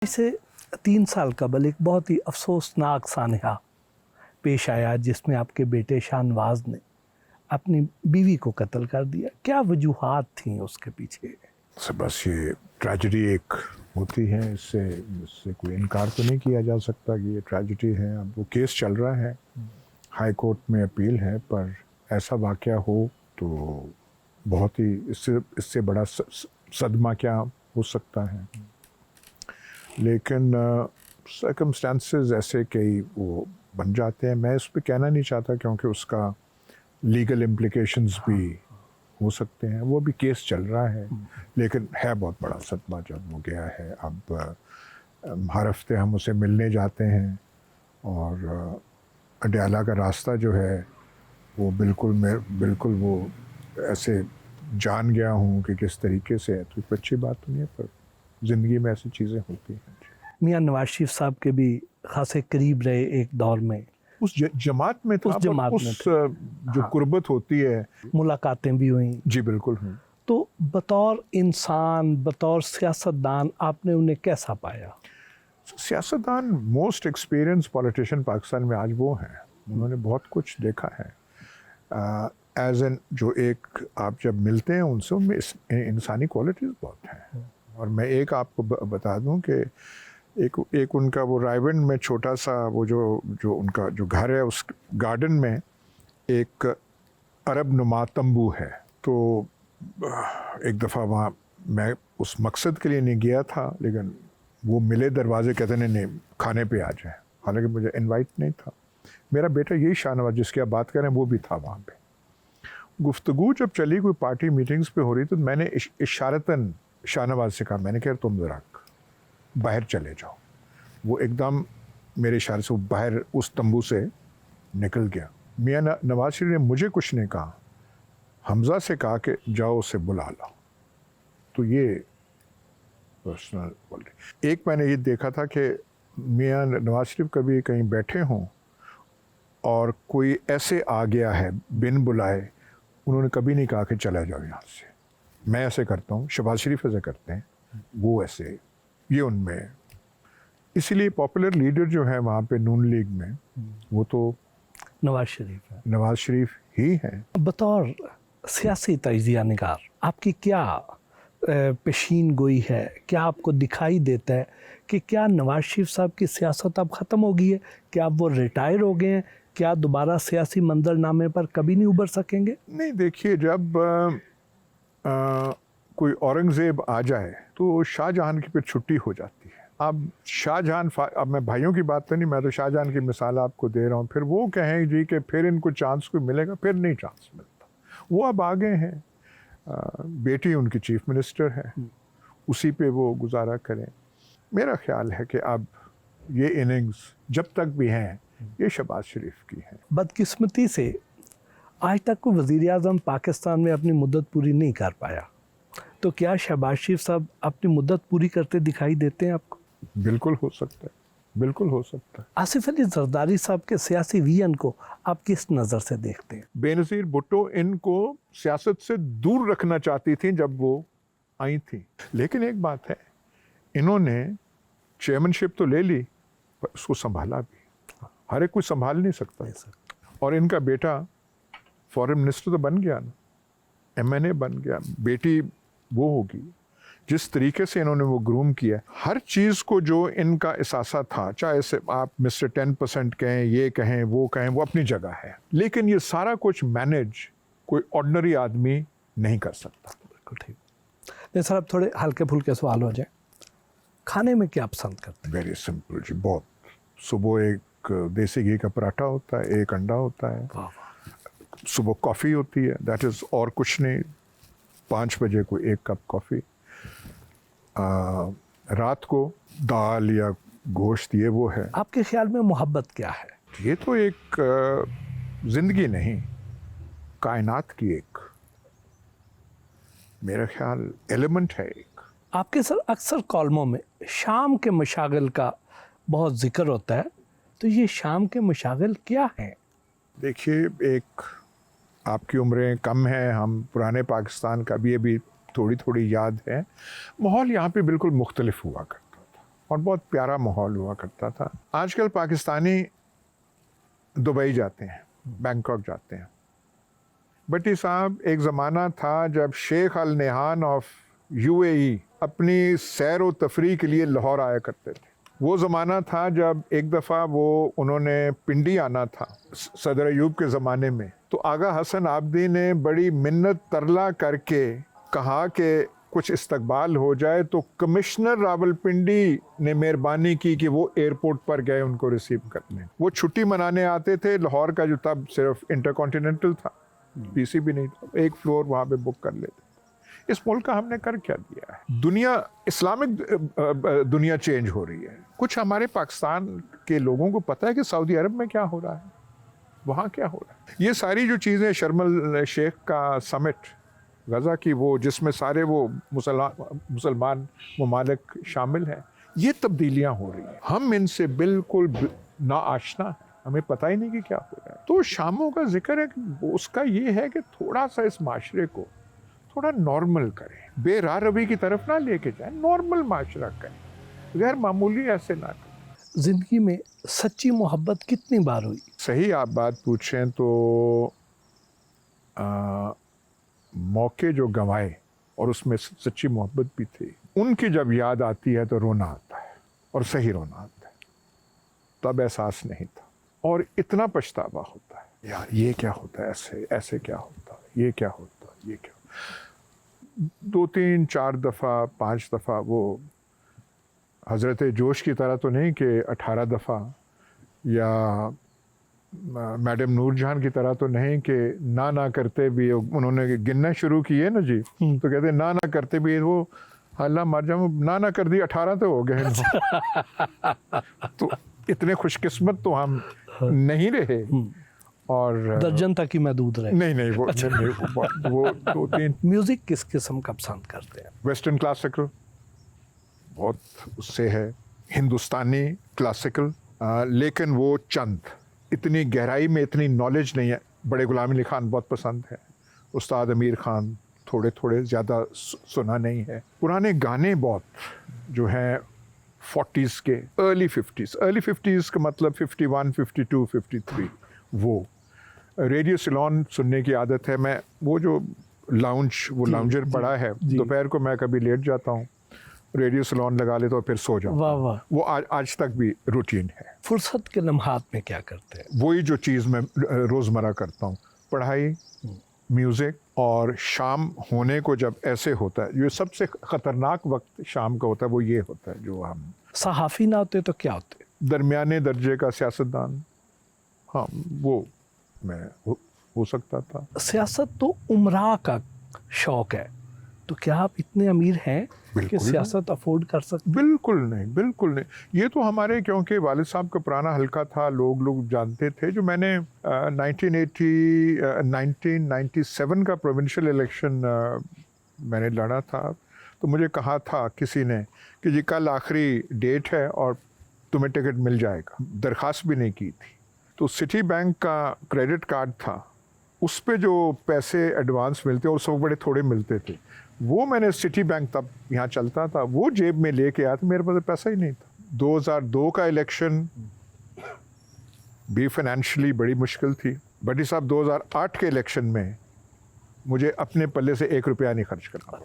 इसे 3 साल कबल एक बहुत ही अफसोसनाक सानहा पेश आया जिसमें आपके बेटे शाहनवाज ने अपनी बीवी को कत्ल कर दिया। क्या वजूहात थी उसके पीछे? बस ये ट्रेजेडी एक होती है, इससे कोई इनकार तो नहीं किया जा सकता कि ये ट्रेजेडी है। अब वो केस चल रहा है, हाई कोर्ट में अपील है, पर ऐसा वाक़या हो तो बहुत ही इससे बड़ा सदमा क्या हो सकता है। लेकिन सर्कमस्टांसेस ऐसे कई वो बन जाते हैं। मैं इस पर कहना नहीं चाहता क्योंकि उसका लीगल इम्प्लिकेशंस भी हो सकते हैं। वो भी केस चल रहा है, लेकिन है बहुत बड़ा सदमा जब वो गया है। अब हर हफ्ते हम उसे मिलने जाते हैं और अडयाला का रास्ता जो है वो बिल्कुल वो ऐसे जान गया हूँ कि किस तरीके से है। तो अच्छी बात तो नहीं है, पर ज़िंदगी में ऐसी चीज़ें होती हैं। मियां नवाज शरीफ साहब के भी खासे करीब रहे एक दौर में, उस जमात में था, जो कुर्बत होती है, मुलाकातें भी हुई। जी बिल्कुल हुई। तो बतौर इंसान, बतौर सियासतदान आपने उन्हें कैसा पाया? सियासतदान मोस्ट एक्सपीरियंस पॉलिटिशियन पाकिस्तान में आज वो हैं। उन्होंने बहुत कुछ देखा है। एज एन जो एक आप जब मिलते हैं उनसे, उनमें इंसानी क्वालिटीज़ बहुत हैं। और मैं एक आपको बता दूं कि एक उनका वो रायबंड में छोटा सा वो जो उनका जो घर है, उस गार्डन में एक अरब नुमा तंबू है। तो एक दफ़ा वहाँ मैं उस मकसद के लिए नहीं गया था, लेकिन वो मिले दरवाजे, कहते नहीं खाने पे आ जाए। हालांकि मुझे इनवाइट नहीं था। मेरा बेटा यही शाहनवाज जिसकी आप बात करें वो भी था वहाँ पे। गुफ्तगू जब चली, कोई पार्टी मीटिंग्स पे हो रही, तो मैंने इशारतन शाहनवाज से कहा, मैंने कहा तुम ज़रा बाहर चले जाओ। वो एकदम मेरे इशारे से बाहर उस तंबू से निकल गया। मियां नवाज शरीफ ने मुझे कुछ नहीं कहा, हमजा से कहा कि जाओ उसे बुला लाओ। तो ये पर्सनल क्वालिटी। एक मैंने ये देखा था कि मियां नवाज शरीफ कभी कहीं बैठे हों और कोई ऐसे आ गया है बिन बुलाए, उन्होंने कभी नहीं कहा कि चला जाओ यहाँ से। मैं ऐसे करता हूँ, शहबाज शरीफ ऐसे करते हैं, वो ऐसे, ये उनमें। इसीलिए पॉपुलर लीडर जो है वहाँ पे नून लीग में, वो तो नवाज शरीफ है, नवाज शरीफ ही है। बतौर सियासी तजिया निगार आपकी क्या पेशीन गोई है? क्या आपको दिखाई देता है कि क्या नवाज शरीफ साहब की सियासत अब ख़त्म हो गई है? क्या अब वो रिटायर हो गए हैं? क्या दोबारा सियासी मंजरनामे पर कभी नहीं उभर सकेंगे? नहीं, देखिए, जब कोई औरंगज़ेब आ जाए तो शाहजहां की फिर छुट्टी हो जाती है। अब शाहजहां, अब मैं भाइयों की बात तो नहीं, मैं तो शाहजहां की मिसाल आपको दे रहा हूँ। फिर वो कहें जी कि फिर इनको चांस कोई मिलेगा, फिर नहीं चांस मिलता। वो अब आ गए हैं, बेटी उनकी चीफ मिनिस्टर है, उसी पे वो गुजारा करें। मेरा ख्याल है कि अब ये इनिंग्स जब तक भी हैं, ये शहबाज शरीफ की है। बदकिस्मती से आज तक कोई वज़ीर-ए-आज़म पाकिस्तान में अपनी मुद्दत पूरी नहीं कर पाया। तो क्या शहबाज शरीफ साहब अपनी मुद्दत पूरी करते दिखाई देते हैं आपको? बिल्कुल हो सकता है, बिल्कुल हो सकता है। आसिफ अली जरदारी साहब के सियासी विजन को आप किस नज़र से देखते हैं? बेनज़ीर भुट्टो इनको सियासत से दूर रखना चाहती थी जब वो आई थी। लेकिन एक बात है, इन्होंने चेयरमैनशिप तो ले ली, पर उसको संभाला भी। हर एक कोई संभाल नहीं सकता। और इनका बेटा फॉरेन मिनिस्टर तो बन गया ना, MNA बन गया, बेटी वो होगी। जिस तरीके से इन्होंने वो ग्रूम किया, हर चीज़ को जो इनका एहसासा था, चाहे से आप मिस्टर 10% कहें, ये कहें, वो कहें, वो अपनी जगह है। लेकिन ये सारा कुछ मैनेज कोई ऑर्डिनरी आदमी नहीं कर सकता। बिल्कुल ठीक। नहीं सर, अब थोड़े हल्के फुल्के सवाल हो जाए। खाने में क्या पसंद करते हैं? वेरी सिंपल जी, बहुत। सुबह एक देसी घी का पराठा होता है, एक अंडा होता है, वाह वाह। सुबह कॉफ़ी होती है, दैट इज़, और कुछ नहीं। 5 बजे को 1 कप कॉफ़ी। रात को दाल या गोश्त, ये वो है। आपके ख्याल में मोहब्बत क्या है? ये तो एक ज़िंदगी नहीं, कायनात की एक, मेरा ख्याल, एलिमेंट है एक। आपके सर अक्सर कॉलमों में शाम के मशागिल का बहुत जिक्र होता है, तो ये शाम के मशागिल क्या हैं? देखिए, एक आपकी उम्रें कम हैं, हम पुराने पाकिस्तान का भी अभी थोड़ी थोड़ी याद है। माहौल यहाँ पे बिल्कुल मुख्तलिफ हुआ करता था। और बहुत प्यारा माहौल हुआ करता था। आजकल पाकिस्तानी दुबई जाते हैं, बैंकॉक जाते हैं। भट्टी साहब, एक ज़माना था जब शेख अल नहान ऑफ UAE अपनी सैर व तफरी के लिए लाहौर आया करते थे। वो ज़माना था जब एक दफ़ा उन्होंने पिंडी आना था सदर अयूब के ज़माने में, तो आगा हसन आबदी ने बड़ी मिन्नत तरला करके कहा कि कुछ इस्तकबाल हो जाए, तो कमिश्नर रावलपिंडी ने मेहरबानी की कि वो एयरपोर्ट पर गए उनको रिसीव करने। वो छुट्टी मनाने आते थे, लाहौर का जो तब सिर्फ इंटरकॉन्टिनेंटल था, PC भी नहीं था, एक फ्लोर वहाँ पे बुक कर लेते। इस मुल्क का हमने कर क्या दिया है? दुनिया इस्लामिक दुनिया चेंज हो रही है। कुछ हमारे पाकिस्तान के लोगों को पता है कि सऊदी अरब में क्या हो रहा है, वहाँ क्या हो रहा है। ये सारी जो चीज़ें, शर्म शेख का समिट गज़ा की, वो जिसमें सारे वो मुसलमान ममालिक शामिल हैं, ये तब्दीलियाँ हो रही हैं। हम इनसे बिल्कुल नाआशना हैं, हमें पता ही नहीं कि क्या हो रहा है। तो शामों का जिक्र है कि उसका ये है कि थोड़ा सा इस माशरे को थोड़ा नॉर्मल करें, बेराह रवि की तरफ ना लेके जाए, नॉर्मल माशरा करें, गैर मामूली ऐसे ना करें। ज़िंदगी में सच्ची मोहब्बत कितनी बार हुई? सही आप बात पूछें तो मौके जो गंवाए और उसमें सच्ची मोहब्बत भी थी, उनकी जब याद आती है तो रोना आता है, और सही रोना आता है। तब एहसास नहीं था और इतना पछतावा होता है, यार ये क्या होता है, ऐसे ऐसे क्या होता है, ये क्या होता है, ये क्या। 2, 3, 4 दफ़ा 5 दफ़ा वो हज़रत जोश की तरह तो नहीं कि 18 दफ़ा, या मैडम नूरजहान की तरह तो नहीं कि ना करते भी उन्होंने गिनना शुरू किए ना जी, तो कहते ना करते भी वो अल्लाह मर जाऊँ, ना कर दी 18 तो हो गए। तो इतने खुशकिस्मत तो हम नहीं रहे, और दर्जन तक ही महदूद रहे। नहीं वो 2-3। म्यूज़िक किस किस्म का पसंद करते हैं? वेस्टर्न क्लासिकल बहुत उससे है, हिंदुस्तानी क्लासिकल, लेकिन वो चंद, इतनी गहराई में इतनी नॉलेज नहीं है। बड़े गुलाम अली खान बहुत पसंद है, उस्ताद अमीर खान थोड़े थोड़े, ज़्यादा सुना नहीं है। पुराने गाने बहुत जो हैं 40s के, अर्ली 50s का मतलब 51, 52, 53, वो रेडियो सिलोन सुनने की आदत है। मैं वो जो लाउंजर पड़ा है, दोपहर को मैं कभी लेट जाता हूँ, रेडियो सिलोन लगा लेता हूँ, फिर सो जाता हूँ। वाह वाह। वो आज तक भी रूटीन है। फुर्सत के लम्हात में क्या करते हैं? वही जो चीज़ मैं रोज़मर्रा करता हूँ, पढ़ाई, म्यूज़िक, और शाम होने को जब ऐसे होता है, जो सबसे ख़तरनाक वक्त शाम का होता है, वो ये होता है जो हम सहाफ़ी ना होते तो क्या होते? दरमियाने दर्जे का सियासतदान। हाँ, वो मैं हो सकता था। सियासत तो उमरा का शौक़ है, तो क्या आप इतने अमीर हैं कि सियासत अफोर्ड कर सकते? बिल्कुल नहीं। ये तो हमारे, क्योंकि वालिद साहब का पुराना हल्का था, लोग जानते थे। जो मैंने 1997 का प्रोविंशियल इलेक्शन मैंने लड़ा था, तो मुझे कहा था किसी ने कि जी कल आखिरी डेट है और तुम्हें टिकट मिल जाएगा। दरख्वास्त भी नहीं की थी। तो सिटी बैंक का क्रेडिट कार्ड था, उस पे जो पैसे एडवांस मिलते और उस वक्त बड़े थोड़े मिलते थे, वो मैंने सिटी बैंक तब यहाँ चलता था, वो जेब में लेके आया था, मेरे पास पैसा ही नहीं था। 2002 का इलेक्शन भी फाइनेंशियली बड़ी मुश्किल थी। भट्टी साहब 2008 के इलेक्शन में मुझे अपने पल्ले से 1 रुपया नहीं खर्च करना।